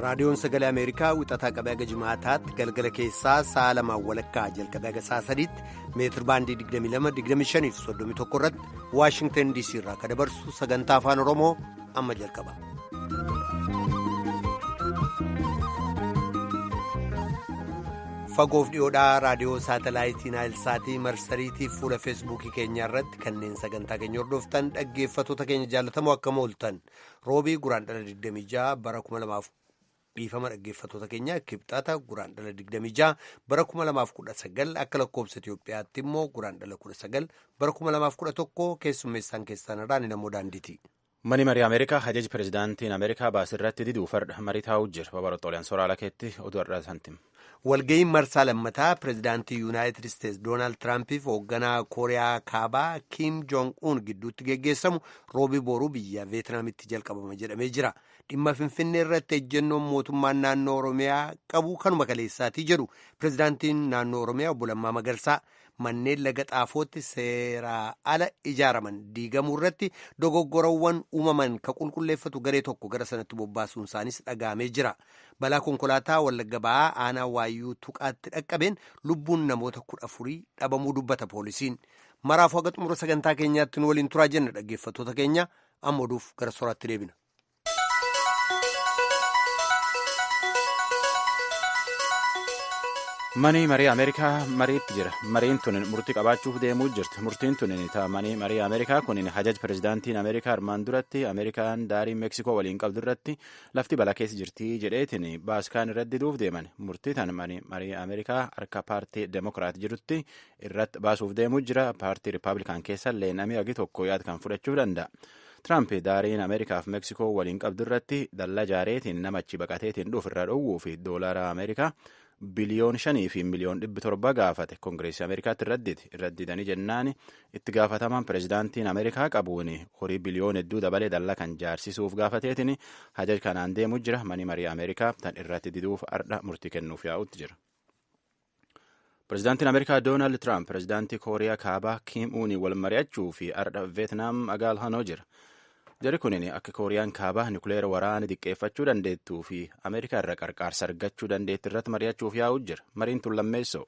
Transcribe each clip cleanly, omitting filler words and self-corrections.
raadiyoon sagalee ameerikaa wixataa qabee haga jimaataatti galgala keessaa sa'a 2:00 jalqabee haga sa'a 3tti meetir baandii 22 25 31 irratti waashingtan dc irraa kan dabarsu sagantaa afaan oromoo amma jalqaba. fagoof dhiyoodhaa raadiyoo saatalaayitii naayilsaatii marsariitii fuula feesbuukii keenyaa irratti kanneen sagantaa keenya hordoftan dhaggeeffatoota keenya jaallatamoo akkam ooltan roobii guraandhala 26 bara 2000 dhiifama dhaggeeffatoota keenya kibxata guraandhala 26 bara 2019 akka lakkoobsa Itiyoophiyaatti immoo guraandhala 19 bara 2011 keessummeessaan keessan irraa ni namoo daandiiti. Mani marii Ameerikaa hajaji pirezidaantiin Ameerikaa baasirratti diduu farda marii taa'uu jira. Babarootooleen soraala keetti oduu har'aa santim. Walga'iin marsaa lammataa pirezidaantii Yuunaayitid Isteetsi Doonaald Tiraampiif hoogganaa Kooriyaa Kaabaa Kiim Joong-un gidduutti geggeessamu roobii boruu biyya Veetinaamitti jalqabama jedhamee jira. Dhimma Finfinnee irratti ejjennoon mootummaan naannoo Oromiyaa qabu kanuma kaleessaatii jedhu pirezidaantiin naannoo Oromiyaa obbo Lammaa Magarsaa manneen laga xaafootti seeraa ala ijaaraman diigamuu irratti dogoggorawwan uumaman ka qulqulleeffatu garee tokko gara sanatti bobbaasuun isaanis dhaga'amee jira. Balaa konkolaataa Wallagga Ba'aa aanaa Waayyuu Tuqaatti dhaqqabeen lubbuun namoota 14 dhabamuu dubbata poolisiin. Maraafuu haga xumura sagantaa keenyaatti nu waliin turaa jenna dhaggeeffattoota keenya amma oduuf gara soraatti deebina. Manii marii Ameerikaa mariitti jira. Mariin tun murtii qabaachuuf deemuu jirti. Murtiin tun manii marii Ameerikaa kun hajaj pirezidaantiin Ameerikaa armaan duratti Ameerikaan daarii Meeksikoo waliin qabdu irratti lafti balaa keessa jirti jedheetiin baaskaan irratti diduuf deeman. Murtii tan manii marii Ameerikaa harka paartii Demokiraat jirutti irratti baasuuf deemuu jira. Paartii Rippaabilikaan keessa illee namni agi tokko yaad kan fudhachuu danda'a. Tiraamp daariin Ameerikaaf Meeksikoo waliin qabdu irratti dallaa jaareetiin namachi baqateetiin dhuuf irra dhowwuu fi doolaara Ameerikaa biliyoon 5 fi miliyoon 700 gaafate koongireesii Ameerikaatti irraddidanii jennaan itti gaafatamaan pirezidaantiin Ameerikaa qabuun horii biliyoon hedduu dabalee dallaa kan jaarsisuuf gaafateetiin hajaj kanaan deemuu jira. Manii marii Ameerikaa tan irratti diduuf ardha murtii kennuuf yaa'utti jira. Pirezidaantiin Ameerikaa Doonaald Tiraamp pirezidaantii Kooriyaa Kaabaa Kiim Uunii wal mari'achuu fi ardha Veetinaam magaalaa jira. Jari kunin akka Kooriyaan Kaabaa nukleera waraana diqqeeffachuu dandeettuu fi Ameerikaa irra qarqaarsa argachuu dandeetti irratti mari'achuuf yaa'uu jira. Mariin tun lammeessoo.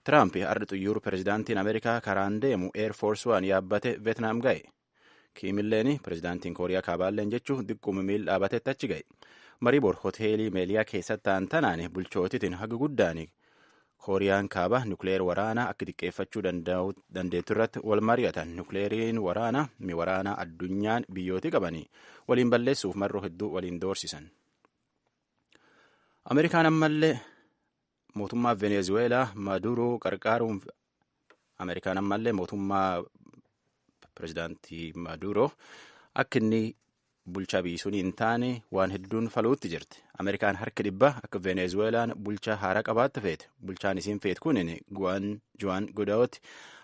Tiraamp ardha xuyyoor pirezidaantiin Ameerikaa karaan deemu Air Force One yaabbate Veetinaam ga'e. Kiimilleen pirezidaantiin Kooriyaa Kaabaalleen jechuun diqquma miil dhaabatetti achi ga'e. Marii bor hoteelii Meeliyaa keessatti ta'an tanaan bulchootitiin haga guddaan Kooriyaan Kaabaa nukleer waraanaa akka diqqeeffachuu dandeettu irratti wal mari'atan. Nukleeriin waraanaa mi waraanaa addunyaan biyyooti qabanii waliin balleessuuf marroo hedduu waliin doorsisan. Ameerikaan ammallee mootummaa Venezuelaa Maduroo qarqaaruun Ameerikaan ammallee mootummaa pirezidaantii Maduroo akka inni bulchaa biisuun hin taane waan hedduun faluutti jirti. Ameerikaan harki dhibba akka Venezuelaan bulchaa haaraa qabaatti feete. Bulchaan isiin feet kunin Juan Guaidooti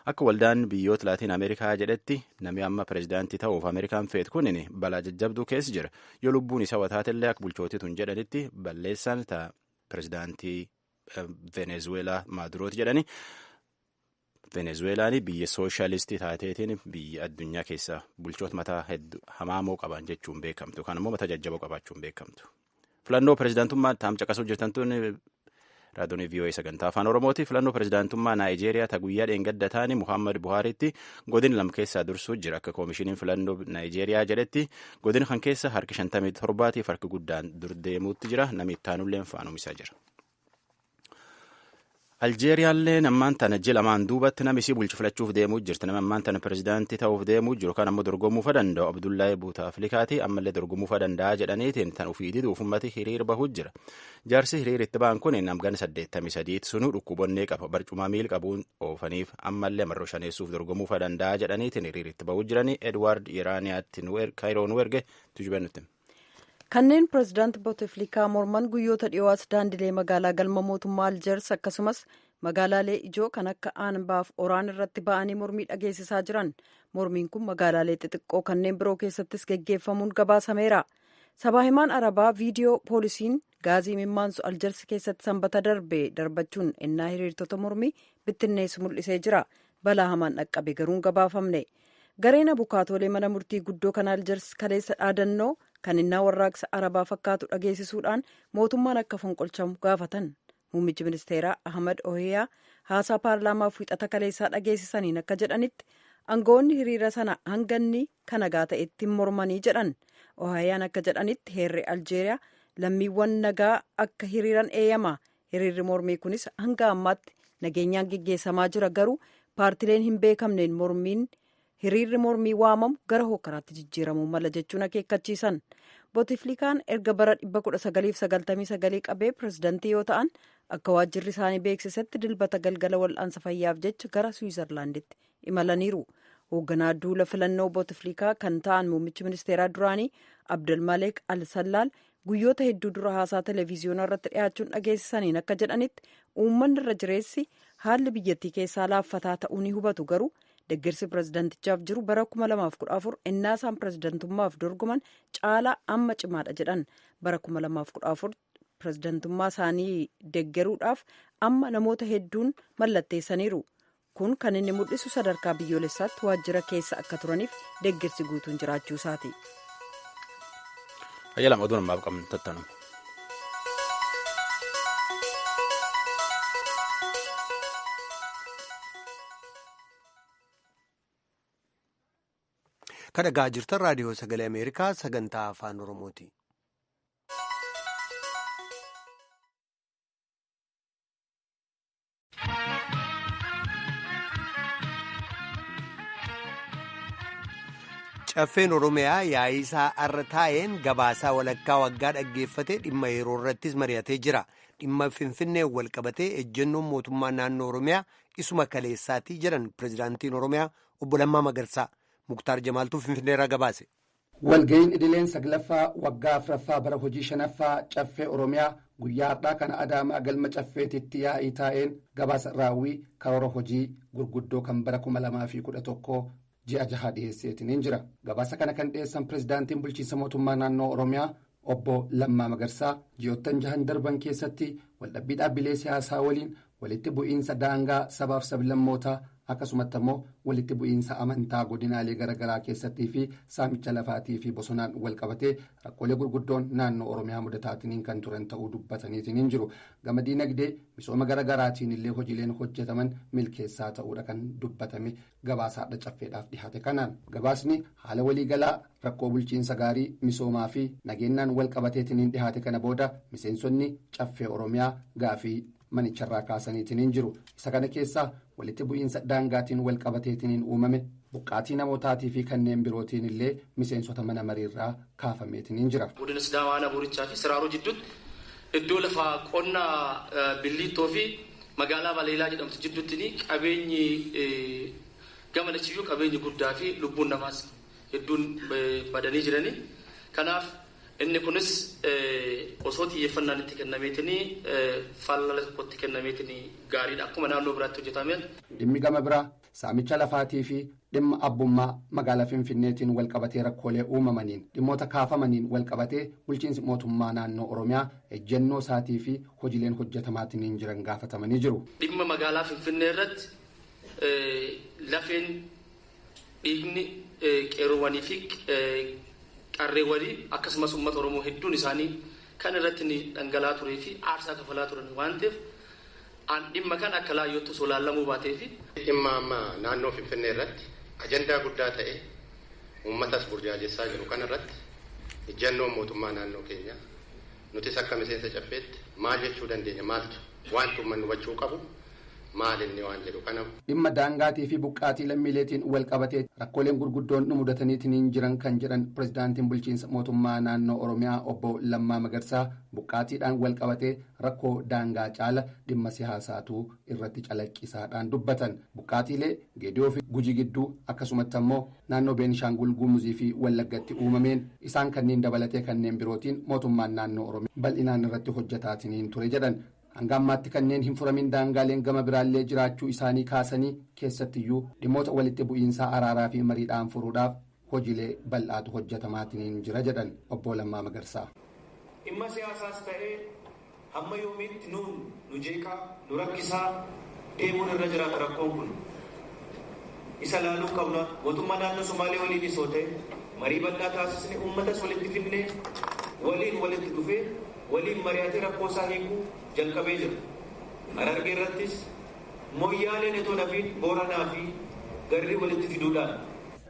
akka waldaan biyyoota Laatiin Ameerikaa jedhetti namni amma pirezidaantii ta'uuf Ameerikaan feet kunin balaa jajjabduu keessa jira. Yoo lubbuun isa wataatellee akka bulchootii tun jedhanitti balleessaan ta'a pirezidaantii Venezuelaa Madurooti jedhani. Venezuelaan biyya sooshaalistii taateetiin biyya addunyaa keessaa bulchoota mataa hedduu hamaamoo qaban jechuun beekamtu. Yookaan immoo mataa jajjaboo qabaachuun beekamtu. Filannoo pirezidaantummaa taam caqasuu jirtan tun raadiyoon VOA sagantaa afaan Oromooti. Filannoo pirezidaantummaa Naayijeeriyaa ta guyyaa dheengadda taane Muhammad Buhaariitti godin lama keessaa dursuu jira. Akka koomishiniin filannoo Naayijeeriyaa jedhetti godin kan keessa harki 57tiif harki guddaan dur deemuutti jira. Namni ittaanulleen faanumisaa jira. Aljeeriyaalleen ammaan tana ji'a lamaan duubatti nama isii bulchu filachuuf deemuu jirti. Nama ammaan tana pirezidaantii ta'uuf deemuu jiru kan ammoo dorgomuufa danda'u Abdullahi Buutaaflikaati ammallee dorgomuufa danda'a jedhaniitiin tan ofii diduuf ummati hiriir bahuu jira. Jaarsi hiriir itti ba'an kun namgan 83 sunuu dhukkubonnee qaba barcumaa miil qabuun oofaniif ammallee marroo shaneessuuf dorgomuufa danda'a jedhaniitiin hiriir itti bahuu jiranii Edwaard Iraaniyaatti Kaayiroo nu erge tujubennutti. Kanneen pirezidaanti Bouteflika morman guyyoota dhiyoos daandilee magaalaa galma mootummaa Aljeers akkasumas magaalaalee ijoo kan akka Aanbaaf Oraan irratti ba'anii mormii dhageessisaa jiran. Mormiin kun magaalaalee xixiqqoo kanneen biroo keessattis geggeeffamuun gabaasameera. Sabaa himaan Arabaa viidiyoo poolisiin gaazii mimmaansu Aljeers keessatti sanbata darbe darbachuun ennaa hiriirtota mormii bittinneessu mul'isee jira. Balaa hamaan dhaqqabe garuu gabaafamne. Gareen abukaatoolee mana murtii guddoo kan Aljeers kaleessa dhaadannoo kan innaa warraaqsa arabaa fakkaatu dhageessisuudhaan mootummaan akka fonqolchamu gaafatan. Muummichi ministeeraa Ahmad Ohiyaa haasaa paarlaamaaf wixata kaleessaa dhageessisaniin akka jedhanitti aangawoonni hiriira sana hanganni kan nagaa ta'etti mormanii jedhan. Ohiyaan akka jedhanitti heerri Aljeeriyaa lammiiwwan nagaa akka hiriiran eeyyama. Hiriirri mormii kunis hanga ammaatti nageenyaan geggeessamaa jira, garuu paartileen hin beekamneen hiriirri mormii waamamu gara hokkaraatti jijjiiramuu mala jechuun akeekkachiisan. Botiflikaan erga bara 1999 qabee pirezidantii yoo ta'an akka waajjirri isaanii beeksisetti dilbata galgala wal'aansa fayyaaf jecha gara Swiizerlaanditti imalaniiru. Hoogganaa duula filannoo Botiflikaa kan ta'an muummichi ministeeraa duraanii Abdelmaleek Al-Sallaal guyyoota hedduu dura haasaa televiziyoonaa irratti dhiyaachuun dhageessisaniin akka jedhanitti uummanni irra jireessi haalli biyyattii keessaa laaffataa ta'uu ni hubatu, garuu deeggarsi pirezidantichaaf jiru bara 2014 ennaa isaan pirezidantummaaf dorgoman caalaa amma cimaadha jedhan. Bara 2014 pirezidantummaa isaanii deeggaruudhaaf amma namoota hedduun mallatteessaniiru. Kun kan inni mul'isu sadarkaa biyyoolessaatti waajjira keessa akka turaniif deeggarsi guutuun jiraachuu isaati. Ayyalam oduu namaaf qabnu tattaanu. Kan dhagaa jirtan raadiyoo sagalee Ameerikaa sagantaa afaan Oromooti. Caffeen Oromiyaa yaa'ii isaa arra taa'een gabaasaa walakkaa waggaa dhaggeeffatee dhimma yeroo irrattis mari'atee jira. Dhimma Finfinnee wal qabatee ejjennoon mootummaa naannoo Oromiyaa isuma kaleessaatii jedhan pirezidaantiin Oromiyaa obbo Lammaa Magarsaa. Muktaar Jamaaltuu Finfinneerraa gabaase. Walga'iin idileen saglaffaa waggaa afuraffaa bara hojii shanaffaa caffee Oromiyaa guyyaa har'aa kana Adaamaa galma caffeetitti yaa'ii taa'een gabaasa raawwii karoora hojii gurguddoo kan bara 2011 ji'a jahaa dhiyeesseetiin jira. Gabaasa kana kan dhiyeessan pirezidaantiin bulchiinsa mootummaa naannoo Oromiyaa obbo Lammaa Magarsaa ji'oottan jahan darban keessatti waldhabbii dhaabbilee siyaasaa waliin walitti bu'iinsa daangaa sabaaf sablammootaa akkasumatti immoo walitti bu'iinsa amantaa godinaalee garaagaraa keessattii fi saamicha lafaatii fi bosonaan wal qabatee rakkoolee gurguddoon naannoo Oromiyaa mudataatiin kan turan ta'uu dubbataniitiin jiru. Gama diinagdee misooma garaagaraatiin illee hojiileen hojjetaman milkeessaa ta'uudha kan dubbatame gabaasaadha caffeedhaaf dhihaate kanaan. Gabaasni haala waliigalaa rakkoo bulchiinsa gaarii misoomaa fi nageenyaan wal qabateetiin dhihaate kana booda miseensonni caffee Oromiyaa gaafii manicharraa kaasaniitiin jiru. Isa kana keessaa walitti bu'iinsa daangaatiin wal qabateetiin uumame buqqaatii namootaatii fi kanneen birootiin illee miseensota mana mariirraa kaafameetiin jira. Godina Sidaamaa Nabuurichaa fi Siraaroo jidduutti iddoo lafaa qonnaa Billiittoo fi magaalaa Baleelaa jedhamtu jidduutti qabeenyi gama lachiyyuu qabeenyi guddaa fi lubbuun namaas hedduun badanii jirani. Kanaaf inni kunis osoo xiyyeeffannaan itti kennameetiin fallala tokkotti kennameetiin gaariidha akkuma naannoo biraatti hojjetameen. Dhimmi gama biraa saamicha lafaatii fi dhimma abbummaa magaalaa Finfinneetiin wal qabatee rakkoolee uumamaniin dhimmoota kaafamaniin wal qabatee bulchiinsi mootummaa naannoo Oromiyaa ejjennoo isaatii fi hojiileen hojjetamaatiin jiran gaafatamanii jiru. Dhimma magaalaa Finfinnee irratti lafeen dhiigni qeerroowwanii fi qarreewwanii akkasumas uummata Oromoo hedduun isaanii kan irratti dhangala'aa turee fi aarsaa kafalaa turan waan ta'eef dhimma kan akka laayyootti osoo laallamuu baatee fi dhimma amma naannoo Finfinnee irratti ajandaa guddaa ta'e uummatas burjaajessaa jiru kan irratti ejjennoon mootummaa naannoo keenya nutis akka miseensa caffeetti maal jechuu dandeenya maaltu wanti uummanni hubachuu qabu maal inni waan jedhu kana. Dhimma daangaatii fi buqqaatii lammiileetiin wal qabatee rakkooleen gurguddoon nu mudataniitiin jiran kan jedhan pirezidaantiin bulchiinsa mootummaa naannoo Oromiyaa obbo Lammaa Magarsaa buqqaatiidhaan wal qabatee rakkoo daangaa caala dhimma siyaasaatu irratti calaqqisaadhaan dubbatan. Buqqaatiilee Geediyoo fi Gujii gidduu akkasumatti ammoo naannoo Beenishaangul Gumuzii fi Wallaggatti uumameen isaan kanneen dabalatee kanneen birootiin mootummaan naannoo Oromiyaa bal'inaan irratti hojjetaatiin ture jedhan. Hanga ammaatti kanneen hin furamin daangaaleen gama biraallee jiraachuu isaanii kaasanii keessattiyyuu dhimmoota walitti bu'iinsaa araaraa fi mariidhaan furuudhaaf hojiilee bal'aatu hojjetamaatiin jira jedhan obbo Lammaa Magarsaa. Dhimma siyaasaas ta'ee hamma yoomiitti nu jeeqaa nu rakkisaa deemuun irra jiraata rakkoon kun isa laaluu qabna. Mootummaa naannoo Somaalee waliinis yoo ta'e marii bal'aa taasisne uummatas walitti fidnee walitti dhufee waliin mari'atee rakkoo isaa hiikuu jalqabee jira. Harargee irrattis Moyyaaleen itoo nafiin Booranaa fi Garrii walitti fiduudhaan.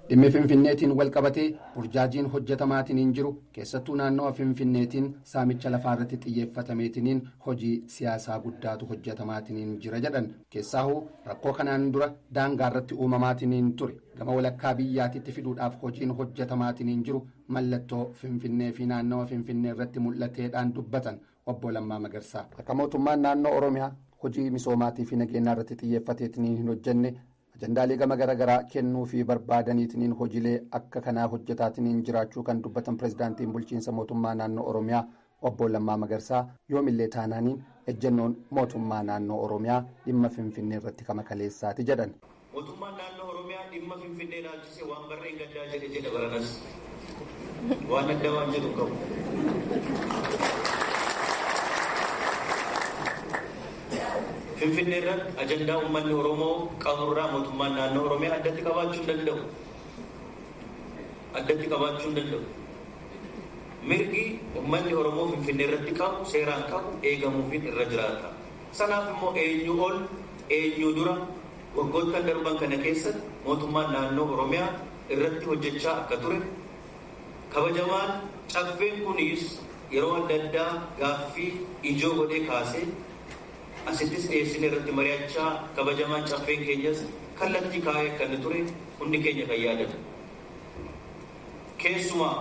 Dhimmi Finfinneetiin wal qabatee burjaajiin hojjetamaatiin jiru keessattuu naannawa Finfinneetiin saamicha lafaa irratti xiyyeeffatameetiin hojii siyaasaa guddaatu hojjetamaatiin jira jedhan. Keessaahuu rakkoo kanaan dura daangaa irratti uumamaatiin ture gama walakkaa biyyaatitti fiduudhaaf hojiin hojjetamaatiin jiru mallattoo Finfinnee fi naannawa Finfinnee irratti mul'ateedhaan dubbatan obbo Lammaa Magarsaa. Akka mootummaan naannoo Oromiyaa hojii misoomaatii fi nageenyaa irratti xiyyeeffateetiin hin hojjenne. Ajandaalee gama garaagaraa kennuu fi barbaadaniitiin hojiilee akka kanaa hojjetaatiin jiraachuu kan dubbatan pirezidaantiin bulchiinsa mootummaa naannoo Oromiyaa obbo Lammaa Magarsaa yoomillee taanaaniin ejjennoon mootummaa naannoo Oromiyaa dhimma Finfinnee irratti kama kaleessaati jedhan. Mootummaan naannoo Oromiyaa dhimma Finfinnee ilaalchisee waan barreen gaddaa jedhe baranas waan adda waan jedhu qabu. Finfinnee irratti ajandaa uummanni Oromoo qaburraa mootummaan naannoo Oromiyaa addatti qabaachuu hin danda'u. Mirgi uummanni Oromoo Finfinnee irratti qabu seeraan qabu eegamuufiin irra jiraata. Sanaaf immoo eenyu ol eenyu dura waggoottan darban kana keessatti mootummaan naannoo Oromiyaa irratti hojjechaa akka ture kabajamaan caffeen kunis yeroo adda addaa gaaffii ijoo godhee kaasee. Asittis dhiyeessine irratti mari'achaa kabajamaan caffeen keenyas kallattii kaa'ee akka inni ture hundi keenya kan yaadatu. Keessumaa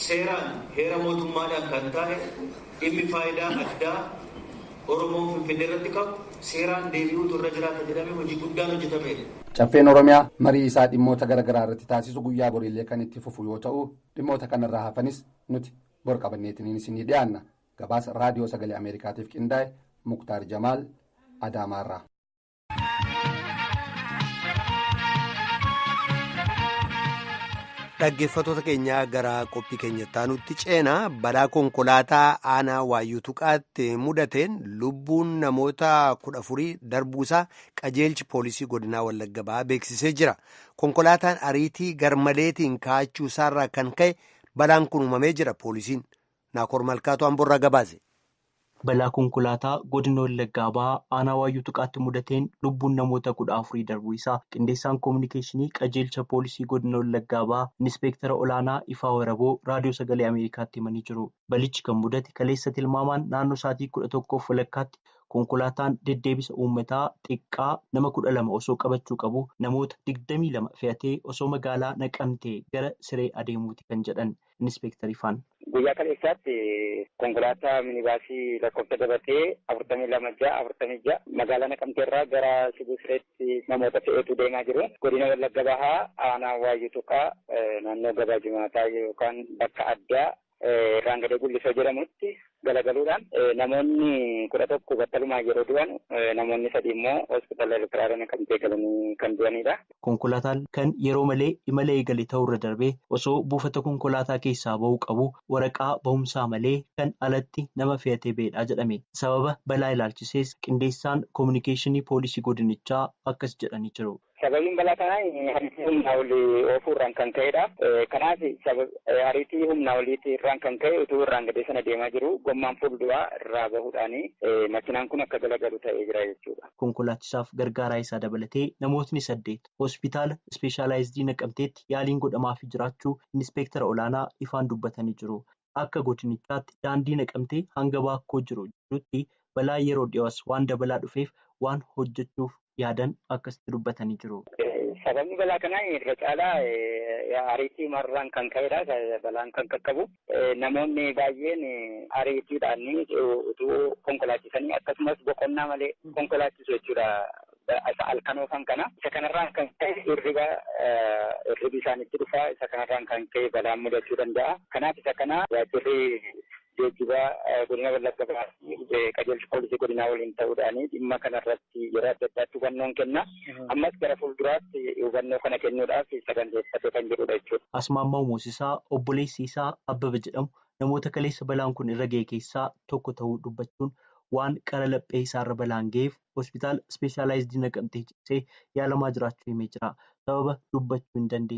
seeraan heera mootummaadhaan kan taa'e dhimmi faayidaa addaa Oromoon Finfinnee irratti qabu seeraan deebi'uutu irra jiraata jedhamee hojii guddaan hojjetameera. Caffeen Oromiyaa marii isaa dhimmoota garaagaraa irratti taasisu guyyaa boriillee kan itti fufu yoo ta'u dhimmoota kanarraa hafanis nuti bor qabanneetiin isinii dhiyaanna. Gabaasa raadiyoo sagalee Ameerikaatiif qindaa'e. Muktaar Jamaal Adaamaarraa. Dhaggeeffattoota keenyaa gara qophii keenyatti aanutti ceenaa balaa konkolaataa aanaa Waayyuu Tuqaatti mudateen lubbuun namoota 14 darbuusaa qajeelchi poolisii godinaa Wallagga Bahaa beeksisee jira. Konkolaataan ariitii garmaleetiin kaa'achuu isaarraa kan ka'e balaan kun uumamee jira poolisiin. Naakoor Malkaatu Amborraa gabaase. Balaa konkolaataa godina Wallaggaa Bahaa aanaa Waayyuu Tuqaatti mudateen lubbuun namoota 14 darbuu isaa qindeessaan koominikeeshinii qajeelcha poolisii godina Wallaggaa Bahaa Inispeektara olaanaa Ifaa Waraboo raadiyoo sagalee Ameerikaatti himanii jiru. Balichi kan mudate kaleessa tilmaamaan naannoo sa'aatii 11 walakkaatti konkolaataan deddeebisa uummataa xiqqaa nama 12 osoo qabachuu qabu namoota 22 fe'atee osoo magaalaa Naqamtee gara Siree adeemuuti kan jedhan Inispeektar Ifaan. Guyyaa kaleessaatti konkolaataa minibaasii lakkoofsa dabatee 42 magaalaa Naqamteerraa gara Sireetti namoota fe'eetu deemaa jiru. Godina Wallagga Bahaa aanaa Waayyuu Tuqaa naannoo gabaa jimaataa yookaan bakka addaa Raangadee Gullisoo jedhamutti galagaluudhaan namoonni 11 battalumaan yeroo du'an namoonni 3 immoo hospitaala Elektiraalaa Naqamtee galanii kan du'anidha. Konkolaataan kan yeroo malee imala eegale ta'urra darbee osoo buufata konkolaataa keessaa ba'uu qabu waraqaa ba'umsaa malee kan alatti nama fe'atee ba'edha jedhame. Sababa balaa ilaalchisees qindeessaan koominikeeshinii poolisii godinichaa akkas jedhanii jiru. Sababiin balaa kanaa hariitii humnaa olii oofuurraan kan ka'edha. Kanaaf hariitii humnaa oliitirraan kan ka'e utuu irraan gadee sana deemaa jiru gommaan fuulduraa irraa bahuudhaan makinaan kun akka galagalu ta'ee jira jechuudha. Konkolaachisaaf gargaaraa isaa dabalatee namootni 8 hospitaala ispeeshaalaayizidii Naqamteetti yaaliin godhamaafii jiraachuu Inispeektara olaanaa Ifaan dubbatanii jiru. Akka godinichaatti daandii Naqamtee hanga Baakkoo jirutti balaa yeroo dhiyoos waan dabalaa dhufeef waan hojjechuuf yaadan akkasitti dubbatanii jiru. Sababni balaa kanaa irra caalaa ariitii marraan kan ka'edha. Balaan kan qaqqabu namoonni baay'een ariitiidhaan utuu konkolaachisanii akkasumas boqonnaa malee konkolaachisu jechuudha. Halkan oofan kana isa kanarraan kan ka'e hirribi isaanitti dhufa. Isa kanarraan kan ka'e balaan mudachuu danda'a. Kanaaf isa kana waajjirri geejjibaa godina Wallagga Bahaa qajeelcha poolisii godinaa waliin ta'uudhaan dhimma kanarratti yeroo adda addaatti hubannoon kenna. Ammas gara fuulduraatti hubannoo kana kennuudhaaf saganteeffatee kan jirudha jechuudha. Asmaammaa Moosisaa obboleessi isaa Abbaba jedhamu namoota kaleessa balaan kun irra ga'e keessaa tokko ta'uu dubbachuun waan qara laphee isaarra balaan ga'eef hospitaala ispeeshaalaayizidii Naqamtee ciisee yaalamaa jiraachuu himee jira. Sababa dubbachuu hin dandeenye.